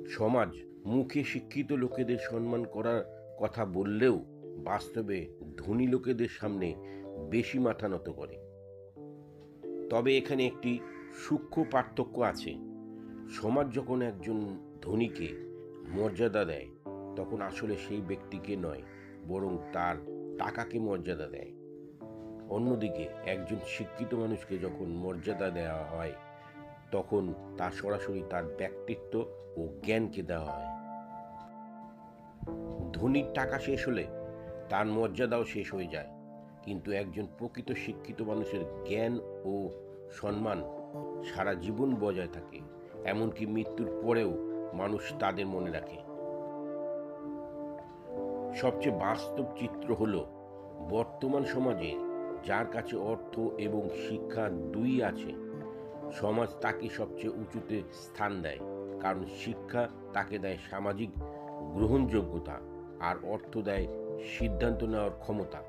সমাজ মুখে শিক্ষিত লোকেদের সম্মান করার কথা বললেও বাস্তবে ধনী লোকেদের সামনে বেশি মাথা নত করে। তবে এখানে একটি সূক্ষ্ম পার্থক্য আছে। সমাজ যখন একজন ধনীকে মর্যাদা দেয়, তখন আসলে সেই ব্যক্তিকে নয়, বরং তার টাকাকে মর্যাদা দেয়। অন্যদিকে একজন শিক্ষিত মানুষকে যখন মর্যাদা দেওয়া হয়, তখন তা সরাসরি তার ব্যক্তিত্ব ও জ্ঞানকে দেওয়া হয়। ধনীর টাকা শেষ হলে তার মর্যাদাও শেষ হয়ে যায়, কিন্তু একজন প্রকৃত শিক্ষিত মানুষের জ্ঞান ও সম্মান সারা জীবন বজায় থাকে। এমনকি মৃত্যুর পরেও মানুষ তাদের মনে রাখে। সবচেয়ে বাস্তব চিত্র হলো, বর্তমান সমাজে যার কাছে অর্থ এবং শিক্ষা দুই আছে, সমাজ তাকে সবচেয়ে উঁচুতে স্থান দেয়। কারণ শিক্ষা তাকে দেয় সামাজিক গ্রহণযোগ্যতা, আর অর্থ দেয় সিদ্ধান্ত নেওয়ার ক্ষমতা।